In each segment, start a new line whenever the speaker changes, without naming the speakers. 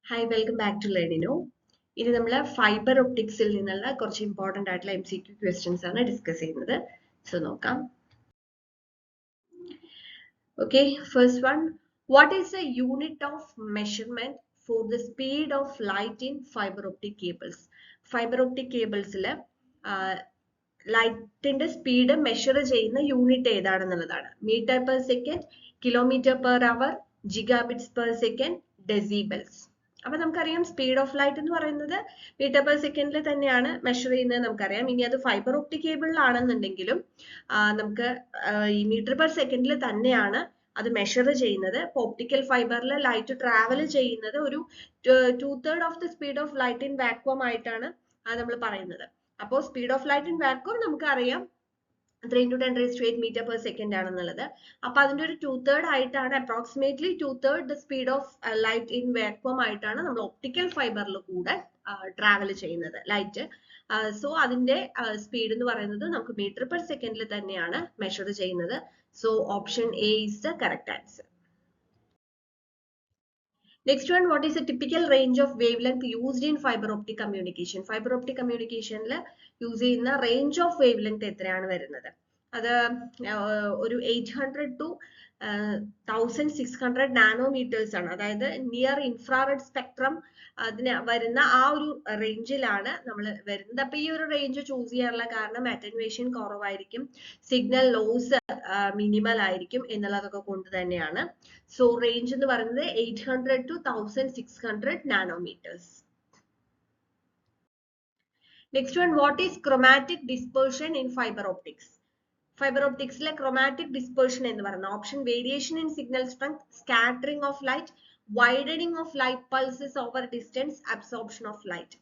Hi, welcome back to Ledino. ഇനി നമ്മൾ fibre ഒപ്റ്റിക്സിൽ നിന്നുള്ള കുറച്ച് ഇമ്പോർട്ടൻ്റ് ആയിട്ടുള്ള MCQ ക്വസ്റ്റ്യൻസ് ആണ് ഡിസ്കസ് ചെയ്യുന്നത്. സോ നോക്കാം. Okay, first one. What is the unit of measurement for the speed of light in fiber optic cables? Fiber optic cablesൽ ലൈറ്റിന്റെ സ്പീഡ് മെഷർ ചെയ്യുന്ന യൂണിറ്റ് ഏതാണെന്നുള്ളതാണ്. Metre per second, kilometre per hour, gigabits per second, decibels. അപ്പൊ നമുക്കറിയാം speed of light എന്ന് പറയുന്നത് metre per സെക്കൻഡിൽ തന്നെയാണ് മെഷർ ചെയ്യുന്നത് നമുക്കറിയാം. ഇനി അത് ഫൈബർ ഒപ്റ്റിക് കേബിളിലാണെന്നുണ്ടെങ്കിലും നമുക്ക് ഈ മീറ്റർ പെർ സെക്കൻഡിൽ തന്നെയാണ് അത് മെഷർ ചെയ്യുന്നത്. ഇപ്പൊ ഒപ്റ്റിക്കൽ ഫൈബറിൽ ലൈറ്റ് ട്രാവൽ ചെയ്യുന്നത് ഒരു 2/3 of the speed of light in vacuum ആയിട്ടാണ് നമ്മൾ പറയുന്നത്. അപ്പോൾ speed of light in vacuum നമുക്ക് അറിയാം 3 into 10⁸ മീറ്റർ പെർ സെക്കൻഡ് ആണെന്നുള്ളത്. അപ്പൊ അതിന്റെ ഒരു 2/3 ആയിട്ടാണ്, approximately 2/3 the speed of light in vacuum ആയിട്ടാണ് നമ്മൾ ഒപ്റ്റിക്കൽ ഫൈബറിൽ കൂടെ ട്രാവൽ ചെയ്യുന്നത് ലൈറ്റ്. സോ അതിന്റെ സ്പീഡ് എന്ന് പറയുന്നത് നമുക്ക് മീറ്റർ പെർ സെക്കൻഡിൽ തന്നെയാണ് മെഷർ ചെയ്യുന്നത്. So option A is the correct answer. Next one, what is the typical range of wavelength used in fiber optic communication? Fiber optic communication use ചെയ്യുന്ന range of wavelength എത്രയാണ് വരുന്നത്? അത് ഒരു 800 to 1600 nanometres ആണ്. അതായത് near infrared spectrum അതിന് വരുന്ന ആ ഒരു റേഞ്ചിലാണ് നമ്മൾ വരുന്നത്. അപ്പൊ ഈ ഒരു റേഞ്ച് ചൂസ് ചെയ്യാനുള്ള കാരണം അറ്റൻവേഷൻ കുറവായിരിക്കും, സിഗ്നൽ ലോസ് മിനിമൽ ആയിരിക്കും എന്നുള്ളതൊക്കെ കൊണ്ട് തന്നെയാണ്. സോ റേഞ്ച് എന്ന് പറയുന്നത് 800 to 1600 nanometres. Next one, what is chromatic dispersion in fiber optics? Fiber optics le chromatic dispersion ennu parayna option variation in signal strength, scattering of light, widening of light pulses over distance, absorption of light.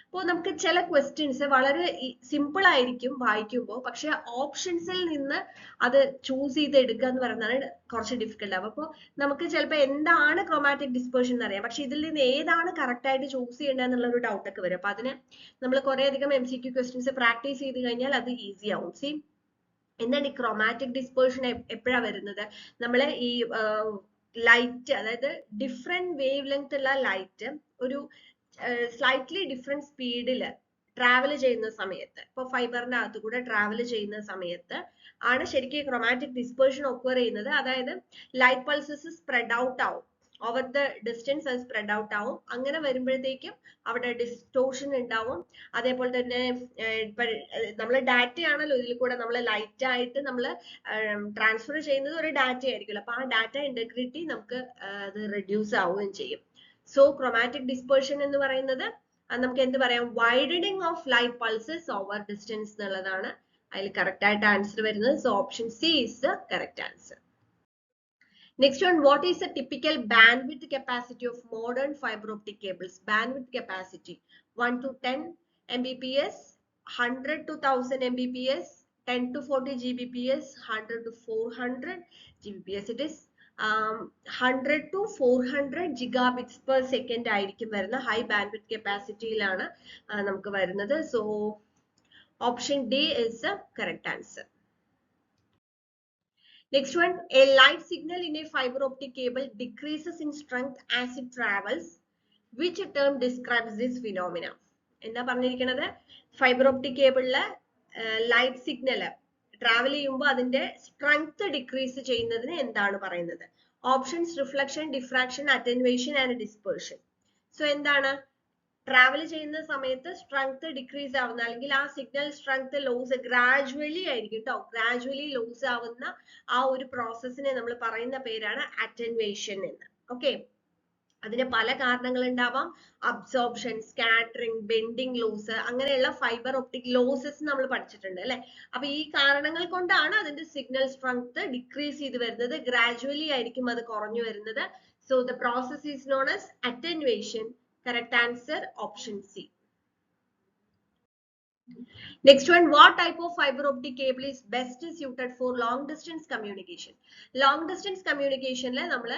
അപ്പോൾ നമുക്ക് ചില questions വളരെ simple ആയിരിക്കും വായിക്കുമ്പോൾ, പക്ഷെ ഓപ്ഷൻസിൽ നിന്ന് അത് choose ചെയ്ത് എടുക്കുക എന്ന് പറയുന്നതാണ് കുറച്ച് ഡിഫിക്കൽട്ട് ആവും. അപ്പോൾ നമുക്ക് ചിലപ്പോൾ എന്താണ് ക്രോമാറ്റിക് ഡിസ്പേർഷൻ എന്ന് അറിയാം, പക്ഷെ ഇതിൽ നിന്ന് ഏതാണ് കറക്റ്റ് ആയിട്ട് ചൂസ് ചെയ്യേണ്ടത് എന്നുള്ള ഒരു ഡൗട്ട് ഒക്കെ വരും. അപ്പൊ അതിന് നമ്മൾ കുറെ അധികം MCQ ക്വസ്റ്റ്യൻസ് പ്രാക്ടീസ് ചെയ്ത് കഴിഞ്ഞാൽ അത് ഈസി ആവും. സി എന്താണ് ഈ ക്രോമാറ്റിക് ഡിസ്പേർഷൻ എപ്പോഴാണ് വരുന്നത്? നമ്മള് ഈ ലൈറ്റ്, അതായത് ഡിഫറെന്റ് വേവ് ലെങ്ത് ഉള്ള ലൈറ്റ് ഒരു സ്ലൈറ്റ്ലി ഡിഫറെന്റ് സ്പീഡിൽ ട്രാവൽ ചെയ്യുന്ന സമയത്ത്, ഇപ്പൊ ഫൈബറിന്റെ അകത്ത് കൂടെ ട്രാവൽ ചെയ്യുന്ന സമയത്ത് ആണ് ശരിക്കും ക്രോമാറ്റിക് ഡിസ്പേർഷൻ ഒക്കർ ചെയ്യുന്നത്. അതായത് ലൈറ്റ് പൾസസ് സ്പ്രെഡ് ഔട്ട് ആവും, ഓവർ ദ ഡിസ്റ്റൻസ് അത് സ്പ്രെഡ് ഔട്ട് ആവും. അങ്ങനെ വരുമ്പോഴത്തേക്കും അവിടെ ഡിസ്റ്റോർഷൻ ഉണ്ടാവും. അതേപോലെ തന്നെ നമ്മൾ ഡാറ്റ ആണല്ലോ ഇതിൽ കൂടെ നമ്മൾ ലൈറ്റ് ആയിട്ട് നമ്മൾ ട്രാൻസ്ഫർ ചെയ്യുന്നത് ഒരു ഡാറ്റ ആയിരിക്കുമല്ലോ. അപ്പൊ ആ ഡാറ്റ ഇന്റഗ്രിറ്റി നമുക്ക് അത് റെഡ്യൂസ് ആവുകയും ചെയ്യും. സോ ക്രോമാറ്റിക് ഡിസ്പേർഷൻ എന്ന് പറയുന്നത് നമുക്ക് എന്ത് പറയാം, widening of light pulses over distance എന്നുള്ളതാണ് അതിൽ കറക്റ്റ് ആയിട്ട് ആൻസർ വരുന്നത്. So option C is the correct answer. Next one, what is the typical bandwidth capacity of modern fiber optic cables? Bandwidth capacity 1 to 10 Mbps, 100 to 1000 Mbps, 10 to 40 Gbps, 100 to 400 Gbps. It is 100 to 400 gigabits per second ആയിരിക്കും വരുന്ന high bandwidth കപ്പാസിറ്റിയിലാണ് നമുക്ക് വരുന്നത്. So option D is the correct answer. Next one, a light signal in a fiber optic cable decreases in strength as it travels. Which term describes this phenomena? എന്താ പറഞ്ഞിരിക്കുന്നത്? Fibre optic കേബിളിലെ light signal travel ചെയ്യുമ്പോൾ അതിന്റെ strength decrease ചെയ്യുന്നതിന് എന്താണ് പറയുന്നത്? Options reflection, diffraction, attenuation and dispersion. So എന്താണ്? Travel ചെയ്യുന്ന സമയത്ത് സ്ട്രെങ്ത് ഡിക്രീസ് ആവുന്ന, അല്ലെങ്കിൽ ആ സിഗ്നൽ സ്ട്രെങ്ത് ലോസ് ഗ്രാജുവലി ആയിരിക്കും കേട്ടോ. ഗ്രാജുവലി ലോസ് ആവുന്ന ആ ഒരു പ്രോസസ്സിനെ നമ്മൾ പറയുന്ന പേരാണ് അറ്റൻവേഷൻ എന്ന്. ഓക്കെ, അതിന് പല കാരണങ്ങൾ ഉണ്ടാവാം. അബ്സോർപ്ഷൻ, സ്കാറ്ററിംഗ്, ബെൻഡിങ് ലോസ്, അങ്ങനെയുള്ള ഫൈബർ ഒപ്റ്റിക് ലോസസ് നമ്മൾ പഠിച്ചിട്ടുണ്ട് അല്ലെ. അപ്പൊ ഈ കാരണങ്ങൾ കൊണ്ടാണ് അതിന്റെ സിഗ്നൽ സ്ട്രെങ്ത് ഡിക്രീസ് ചെയ്ത് വരുന്നത്. ഗ്രാജുവലി ആയിരിക്കും അത് കുറഞ്ഞു വരുന്നത്. So the process is known as attenuation. Correct answer option C. Next one, what type of fiber optic cable is best suited for long distance communication? Long distance communication le nammal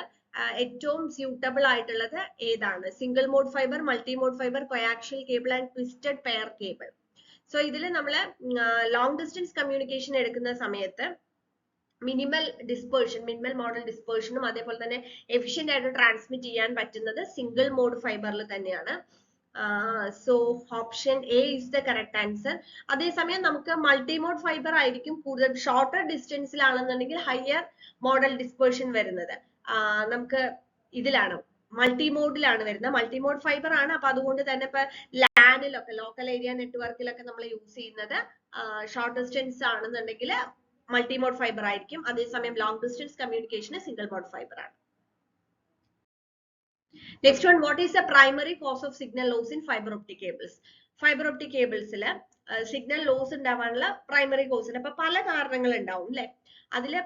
ഏറ്റവും suitable ആയിട്ടുള്ളത് ഏതാണ്? Single mode fibre, multi mode fibre, coaxial cable and twisted pair cable. So ഇതിൽ നമ്മൾ long distance communication എടുക്കുന്ന സമയത്ത് minimal model ഡിസ്പേർഷനും അതേപോലെ തന്നെ efficient ആയിട്ട് ട്രാൻസ്മിറ്റ് ചെയ്യാൻ പറ്റുന്നത് സിംഗിൾ മോഡ് ഫൈബറിൽ തന്നെയാണ്. So option A is the correct answer. അതേസമയം നമുക്ക് മൾട്ടിമോഡ് ഫൈബർ ആയിരിക്കും കൂടുതൽ ഷോർട്ടർ ഡിസ്റ്റൻസിലാണെന്നുണ്ടെങ്കിൽ ഹയർ മോഡൽ ഡിസ്പേർഷൻ വരുന്നത്. നമുക്ക് ഇതിലാണ് മൾട്ടിമോഡിലാണ് വരുന്നത്. മൾട്ടിമോഡ് ഫൈബർ ആണ്. അപ്പൊ അതുകൊണ്ട് തന്നെ ഇപ്പൊ ലാനിലൊക്കെ ലോക്കൽ ഏരിയ നെറ്റ്വർക്കിലൊക്കെ നമ്മൾ യൂസ് ചെയ്യുന്നത് ഷോർട്ട് ഡിസ്റ്റൻസ് ആണെന്നുണ്ടെങ്കിൽ മൾട്ടിമോഡ് ഫൈബർ ആയിരിക്കും. അതേസമയം ലോങ് ഡിസ്റ്റൻസ് കമ്മ്യൂണിക്കേഷന് സിംഗിൾ മോഡ് ഫൈബർ ആണ്. Next one, what is the primary cause of signal loss in fiber optic cables? Fiber optic cables signal loss ഉണ്ടാവാനുള്ള primary cause അപ്പൊ പല കാരണങ്ങൾ ഉണ്ടാവും അല്ലെ. അതിലെ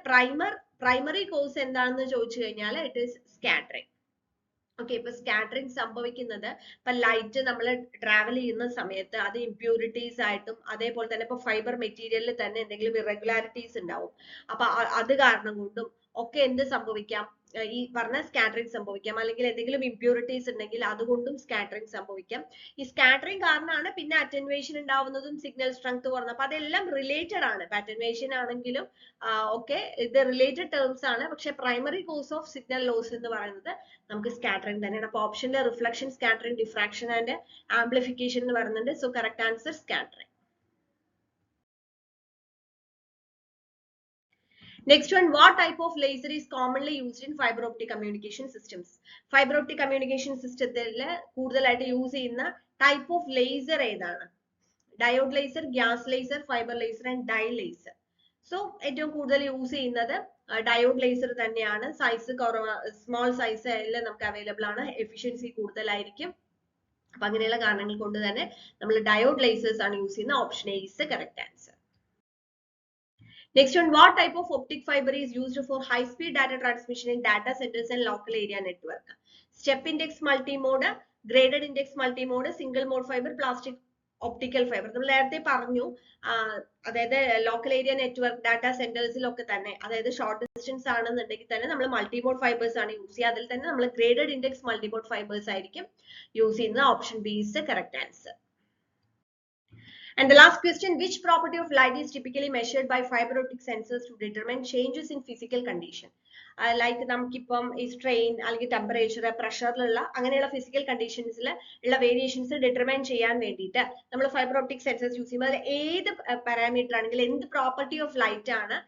പ്രൈമറി കോസ് എന്താണെന്ന് ചോദിച്ചു കഴിഞ്ഞാൽ ഇറ്റ് ഈസ് സ്കാറ്ററിങ്. ഓക്കെ, ഇപ്പൊ സ്കാറ്ററിങ് സംഭവിക്കുന്നത് ഇപ്പൊ ലൈറ്റ് നമ്മൾ ട്രാവൽ ചെയ്യുന്ന സമയത്ത് അത് ഇംപ്യൂരിറ്റീസ് ആയിട്ടും അതേപോലെ തന്നെ ഇപ്പൊ ഫൈബർ മെറ്റീരിയലിൽ തന്നെ എന്തെങ്കിലും ഇറഗുലാരിറ്റീസ് ഉണ്ടാവും. അപ്പൊ അത് കാരണം കൊണ്ടും ഒക്കെ എന്ത് സംഭവിക്കാം, ഈ പറഞ്ഞ സ്കാറ്ററിങ് സംഭവിക്കാം. അല്ലെങ്കിൽ എന്തെങ്കിലും ഇംപ്യൂരിറ്റീസ് ഉണ്ടെങ്കിൽ അതുകൊണ്ടും സ്കാറ്ററിങ് സംഭവിക്കാം. ഈ സ്കാറ്ററിങ് കാരണമാണ് പിന്നെ അറ്റൻവേഷൻ ഉണ്ടാവുന്നതും സിഗ്നൽ സ്ട്രെങ്ത് കുറഞ്ഞത്. അപ്പൊ അതെല്ലാം റിലേറ്റഡ് ആണ്. അറ്റൻവേഷൻ ആണെങ്കിലും ഒക്കെ ഇത് റിലേറ്റഡ് ടേംസ് ആണ്. പക്ഷെ primary cause of signal loss എന്ന് പറയുന്നത് നമുക്ക് സ്കാറ്ററിങ് തന്നെയാണ്. അപ്പൊ ഓപ്ഷനിലെ reflection, scattering, diffraction and amplification എന്ന് പറയുന്നുണ്ട്. So correct answer scattering. Next one, what type of laser is commonly used in fiber optic communication systems? Fiber optic communication systemത്തിൽ കൂടുതലായിട്ട് യൂസ് ചെയ്യുന്ന ടൈപ്പ് ഓഫ് ലേസർ ഏതാണ്? Diode laser, gas laser, fibre laser and dye laser. So ഏറ്റവും കൂടുതൽ use ചെയ്യുന്നത് diode laser തന്നെയാണ്. Size small size എല്ലാം നമുക്ക് അവൈലബിൾ ആണ്. എഫിഷ്യൻസി കൂടുതലായിരിക്കും. അപ്പൊ അങ്ങനെയുള്ള കാരണങ്ങൾ കൊണ്ട് തന്നെ നമ്മൾ ഡയോഡ് ലേസേഴ്സ് ആണ് യൂസ് ചെയ്യുന്നത്. Option A is the correct answer. Next one, what type of optic fiber is used for high speed data transmission in data centers and local area network? Step index multimode, graded index multimode, single mode fiber, plastic optical fiber. നമ്മൾ നേരത്തെ പറഞ്ഞു അതായത് local area network data സെന്റേഴ്സിലൊക്കെ തന്നെ അതായത് short distance ആണെന്നുണ്ടെങ്കിൽ തന്നെ നമ്മൾ multimode fibres ആണ് യൂസ് ചെയ്യുക. അതിൽ തന്നെ നമ്മൾ ഗ്രേഡഡ് ഇൻഡെക്സ് മൾട്ടിമോഡ് ഫൈബേഴ്സ് ആയിരിക്കും യൂസ് ചെയ്യുന്നത്. Option B is the correct answer. And the last question, which property of light is typically measured by fiber optic sensors to determine changes in physical condition? Like നമുക്കിപ്പം ഈ strain അല്ലെങ്കിൽ temperature, പ്രഷറിലുള്ള അങ്ങനെയുള്ള physical കണ്ടീഷൻസിൽ ഉള്ള variations determine ചെയ്യാൻ വേണ്ടിയിട്ട് നമ്മൾ fibre optic sensors use ചെയ്യുമ്പോൾ അതിൽ ഏത് പാരാമീറ്റർ ആണെങ്കിൽ എന്ത് പ്രോപ്പർട്ടി ഓഫ് ലൈറ്റ് ആണ്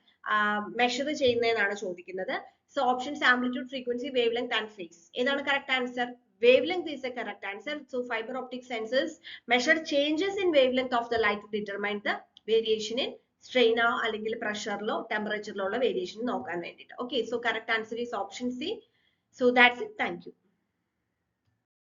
മെഷർ ചെയ്യുന്നതെന്നാണ് ചോദിക്കുന്നത്. So options amplitude, frequency, wave length and phase. ഏതാണ് correct answer? Wavelength is the correct answer. So fiber optic sensors measure changes in wavelength of the light to determine the variation in strain അല്ലെങ്കിൽ പ്രഷറിലോ ടെമ്പറേച്ചറിലോ ഉള്ള variation നോക്കാൻ വേണ്ടിയിട്ട്. Okay, so correct answer is option C. So that's it. Thank you.